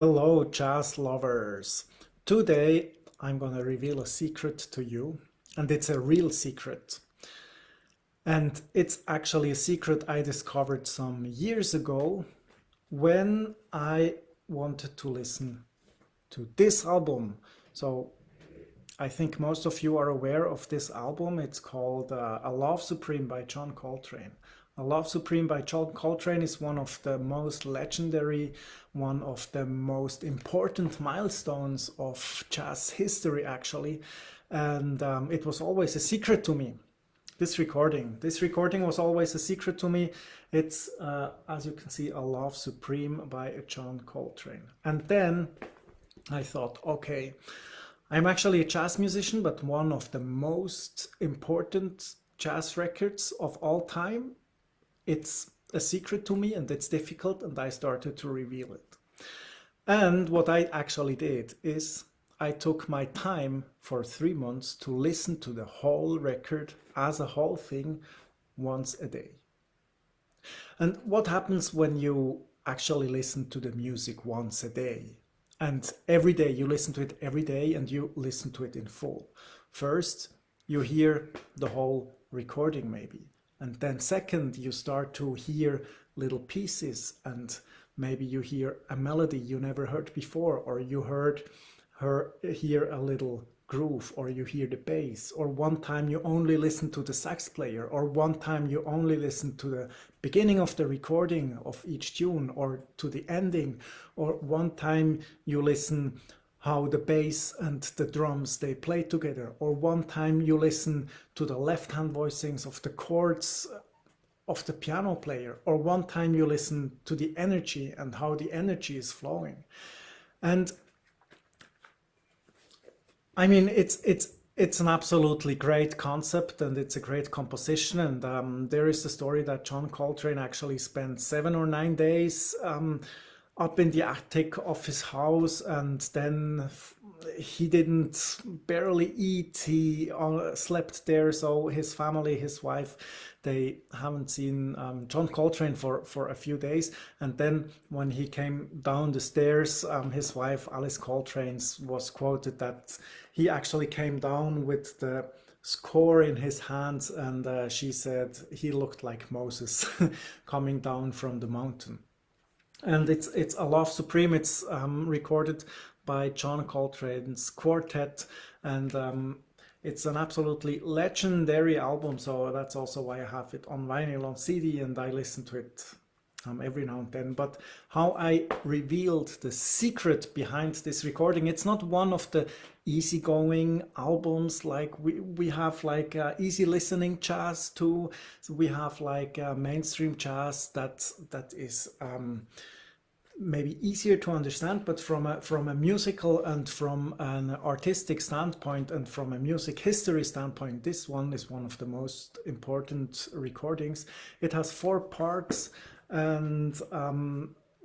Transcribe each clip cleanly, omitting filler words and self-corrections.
Hello, jazz lovers. Today I'm gonna reveal a secret to you, and it's a real secret. And it's actually a secret I discovered some years ago when I wanted to listen to this album. So I think most of you are aware of this album. It's called A Love Supreme by John Coltrane. A Love Supreme by John Coltrane is one of the most legendary, one of the most important milestones of jazz history, actually. And it was always a secret to me. This recording was always a secret to me. It's, as you can see, A Love Supreme by John Coltrane. And then I thought, okay, I'm actually a jazz musician, but one of the most important jazz records of all time. It's a secret to me and it's difficult, and I started to reveal it. And what I actually did is I took my time for 3 months to listen to the whole record as a whole thing once a day. And what happens when you actually listen to the music once a day? And every day you listen to it every day and you listen to it in full. First, you hear the whole recording maybe. And then second, you start to hear little pieces, and maybe you hear a melody you never heard before, or you hear a little groove, or you hear the bass, or one time you only listen to the sax player, or one time you only listen to the beginning of the recording of each tune, or to the ending, or one time you listen how the bass and the drums they play together, or one time you listen to the left hand voicings of the chords of the piano player, or one time you listen to the energy and how the energy is flowing. And I mean, it's an absolutely great concept, and it's a great composition. And there is the story that John Coltrane actually spent 7 or 9 days up in the attic of his house, and then he didn't barely eat. He slept there, so his family, his wife, they haven't seen John Coltrane for a few days. And then when he came down the stairs, his wife, Alice Coltrane, was quoted that he actually came down with the score in his hands, and she said he looked like Moses coming down from the mountain. And it's A Love Supreme. It's recorded by John Coltrane's quartet, and it's an absolutely legendary album. So that's also why I have it on vinyl, on CD, and I listen to it every now and then. But how I revealed the secret behind this recording, it's not one of the easygoing albums like we have like easy listening jazz too. So we have like mainstream jazz that is maybe easier to understand, but from a musical and from an artistic standpoint and from a music history standpoint, this one is one of the most important recordings. It has 4 parts, and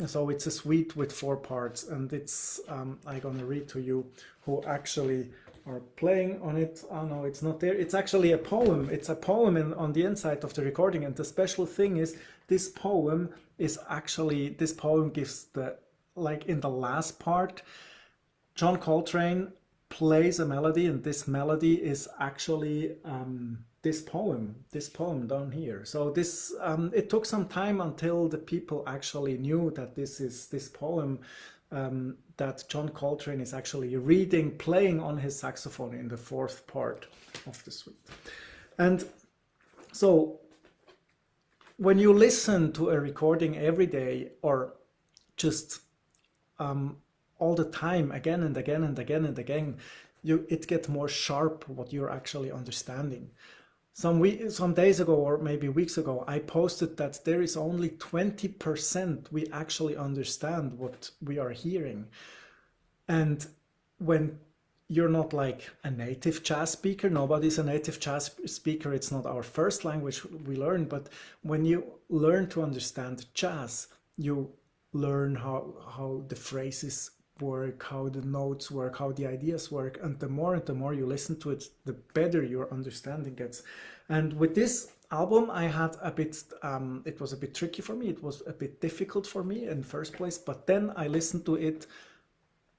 so it's a suite with 4 parts, and it's I'm gonna read to you who actually are playing on it. Oh no, it's not there. It's actually a poem. It's a poem on the inside of the recording, and the special thing is this poem gives the, like, in the last part, John Coltrane plays a melody, and this melody is actually this poem down here. So this it took some time until the people actually knew that this is this poem that John Coltrane is actually reading, playing on his saxophone in the 4th part of the suite. And so when you listen to a recording every day, or just all the time, again and again and again and again, it gets more sharp what you're actually understanding. Some days ago, or maybe weeks ago, I posted that there is only 20% we actually understand what we are hearing. And when you're not like a native jazz speaker, nobody's a native jazz speaker, it's not our first language we learn, but when you learn to understand jazz, you learn how the phrases work, how the notes work, how the ideas work, and the more you listen to it, the better your understanding gets. And with this album I had a bit, it was a bit tricky for me. It was a bit difficult for me in first place, but then I listened to it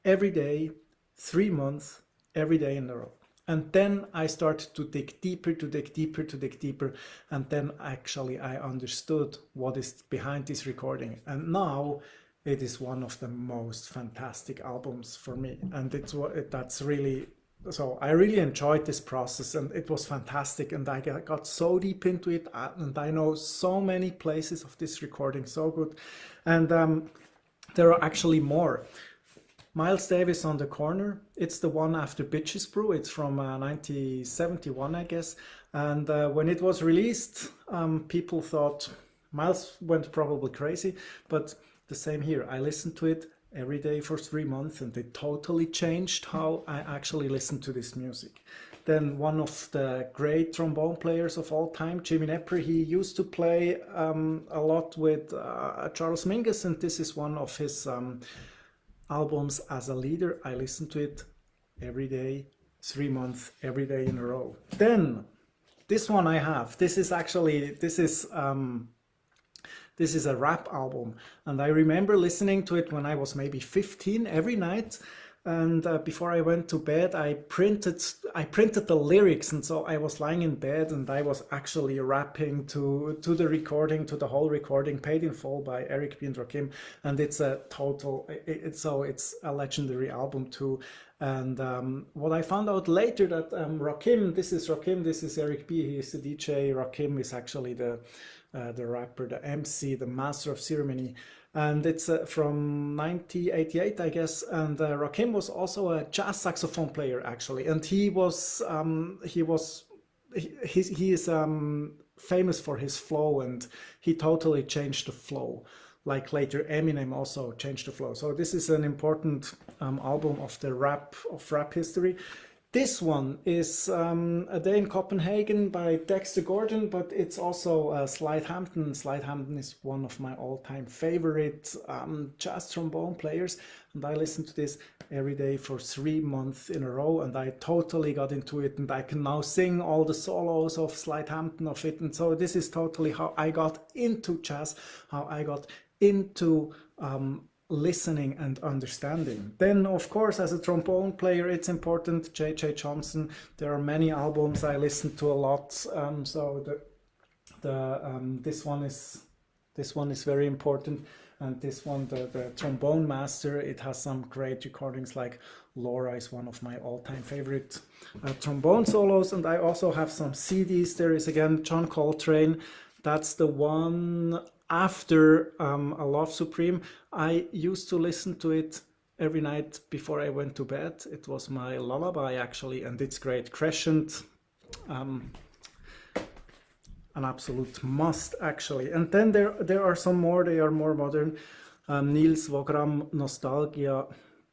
every day, 3 months, every day in a row. And then I started to dig deeper, to dig deeper, to dig deeper. And then actually I understood what is behind this recording. And now it is one of the most fantastic albums for me. And that's really, so I really enjoyed this process and it was fantastic. And I got so deep into it and I know so many places of this recording so good. And there are actually more. Miles Davis on the Corner. It's the one after Bitches Brew. It's from 1971, I guess. And when it was released, people thought Miles went probably crazy. But the same here. I listened to it every day for 3 months, and it totally changed how I actually listen to this music. Then one of the great trombone players of all time, Jimin Emperor, he used to play a lot with Charles Mingus, and this is one of his albums as a leader. I listen to it every day, 3 months, every day in a row. Then this one I have. This is a rap album, and I remember listening to it when I was maybe 15 every night. And before I went to bed, I printed the lyrics, and so I was lying in bed and I was actually rapping to the recording, to the whole recording, Paid in Full by Eric B. and Rakim. And it's a legendary album too. And what I found out later that Rakim, this is Eric B. He is the DJ. Rakim is actually the rapper, the MC, the master of ceremony. And it's from 1988, I guess. And Rakim was also a jazz saxophone player, actually. And he is famous for his flow, and he totally changed the flow. Like later, Eminem also changed the flow. So this is an important album of the rap history. This one is A Day in Copenhagen by Dexter Gordon, but it's also Slide Hampton. Slide Hampton is one of my all-time favorite jazz trombone players, and I listen to this every day for 3 months in a row, and I totally got into it, and I can now sing all the solos of Slide Hampton of it, and so this is totally how I got into jazz, how I got into listening and understanding. Then, of course, as a trombone player, it's important. J.J. Johnson. There are many albums I listen to a lot. So this one is very important. And this one, the Trombone Master, it has some great recordings. Like Laura is one of my all-time favorite trombone solos. And I also have some CDs. There is again John Coltrane. That's the one after A Love Supreme. I used to listen to it every night before I went to bed. It was my lullaby, actually, and it's great. Crescent, an absolute must, actually. And then there are some more. They are more modern. Niels Vogel, Nostalgia.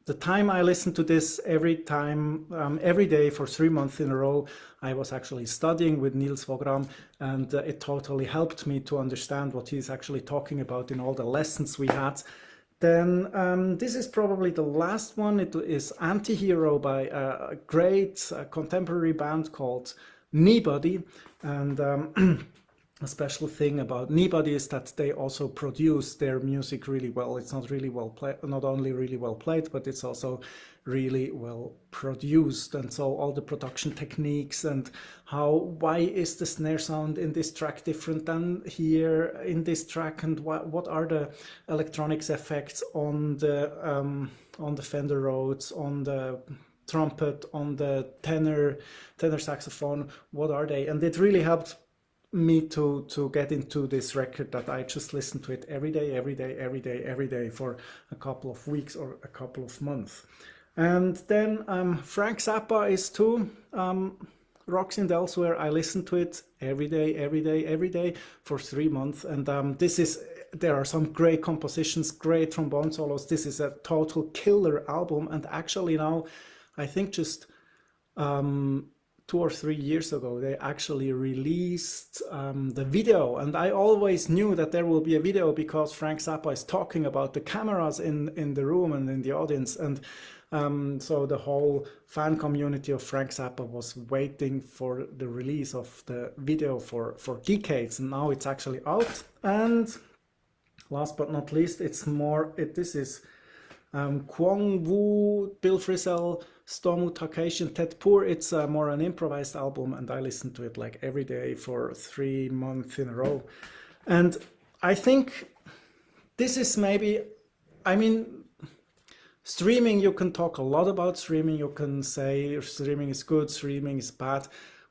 The time I listened to this every day for 3 months in a row, I was actually studying with Niels Vogel, and it totally helped me to understand what he's actually talking about in all the lessons we had. Then this is probably the last one. It is Anti-Hero by a great contemporary band called Kneebody, and a special thing about Kneebody is that they also produce their music really well. It's not really well played, not only really well played, but it's also really well produced. And so all the production techniques and why is the snare sound in this track different than here in this track, and what are the electronics effects on the Fender Rhodes, on the trumpet, on the tenor saxophone, what are they? And it really helped me to get into this record that I just listened to it every day for a couple of weeks or a couple of months. And then Frank Zappa is too. Rocks and Elsewhere, I listened to it every day for 3 months. And there are some great compositions, great trombone solos. This is a total killer album. And actually now, I think just 2 or 3 years ago, they actually released the video, and I always knew that there will be a video because Frank Zappa is talking about the cameras in the room and in the audience, and so the whole fan community of Frank Zappa was waiting for the release of the video for decades, and now it's actually out. And last but not least, this is Kwong Wu, Bill Frisell, Stomu Takeshi, and Ted Poor. It's more an improvised album, and I listen to it like every day for 3 months in a row. And I think this is maybe, I mean, streaming, you can talk a lot about streaming. You can say streaming is good, streaming is bad,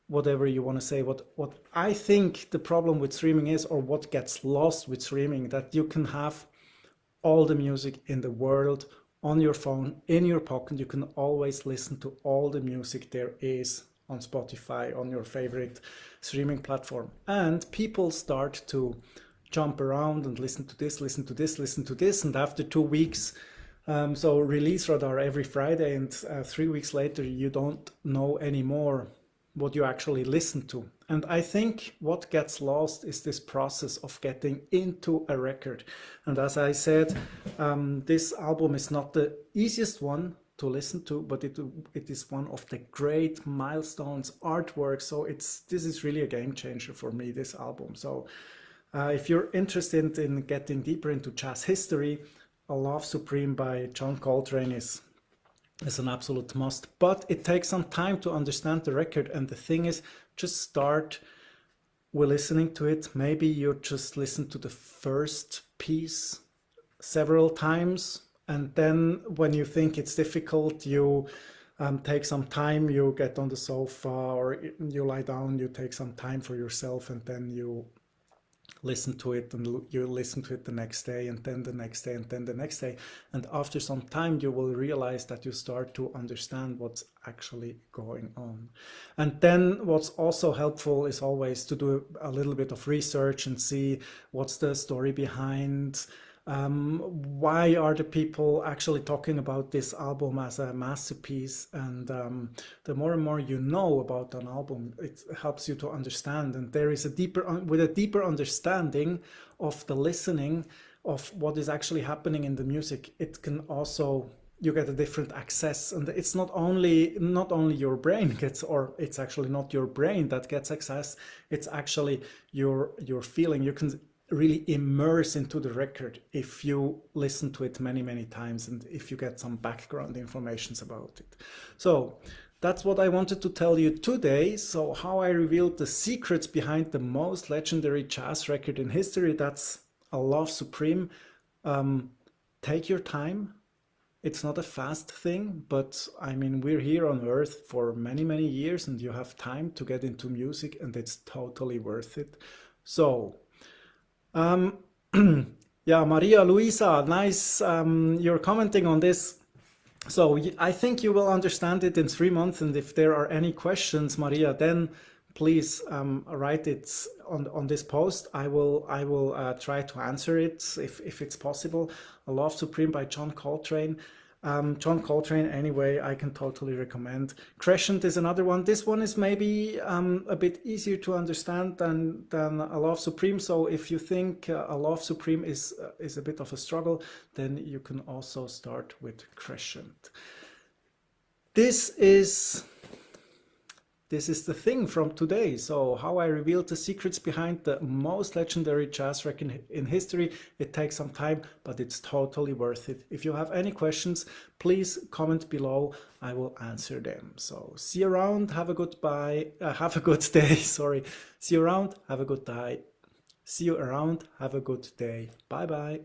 whatever you want to say. What I think the problem with streaming is, or what gets lost with streaming, that you can have all the music in the world on your phone, in your pocket. You can always listen to all the music there is on Spotify, on your favorite streaming platform. And people start to jump around and listen to this, listen to this, listen to this. And after 2 weeks, so release radar every Friday, and 3 weeks later, you don't know anymore what you actually listen to. And I think what gets lost is this process of getting into a record. And as I said, this album is not the easiest one to listen to, but it is one of the great milestones, artwork. So this is really a game changer for me, this album. So if you're interested in getting deeper into jazz history, A Love Supreme by John Coltrane is an absolute must, but it takes some time to understand the record. And the thing is, just start with listening to it. Maybe you just listen to the first piece several times, and then when you think it's difficult, you take some time, you get on the sofa or you lie down, you take some time for yourself, and then you listen to it, and you listen to it the next day, and then the next day, and then the next day. And after some time, you will realize that you start to understand what's actually going on. And then what's also helpful is always to do a little bit of research and see what's the story behind. Why are the people actually talking about this album as a masterpiece? And the more and more you know about an album, it helps you to understand. And there is a deeper understanding of the listening of what is actually happening in the music. It can also, you get a different access, and it's not only your brain gets, or it's actually not your brain that gets access. It's actually your feeling. You can really immerse into the record if you listen to it many times, and if you get some background information about it. So that's what I wanted to tell you today. So how I revealed the secrets behind the most legendary jazz record in history. That's A Love Supreme. Take your time. It's not a fast thing, but I mean, we're here on earth for many years, and you have time to get into music, and it's totally worth it. So yeah, Maria Luisa, nice, you're commenting on this. So I think you will understand it in 3 months, and if there are any questions, Maria, then please write it on this post. I will try to answer it if it's possible. A Love Supreme by John Coltrane. John Coltrane, anyway, I can totally recommend. Crescent is another one. This one is maybe a bit easier to understand than A Love Supreme. So if you think A Love Supreme is a bit of a struggle, then you can also start with Crescent. This is the thing from today. So how I revealed the secrets behind the most legendary jazz record in history. It takes some time, but it's totally worth it. If you have any questions, please comment below. I will answer them. So see you around. Have a good day. Sorry. See you around. Have a good day. See you around. Have a good day. Bye bye.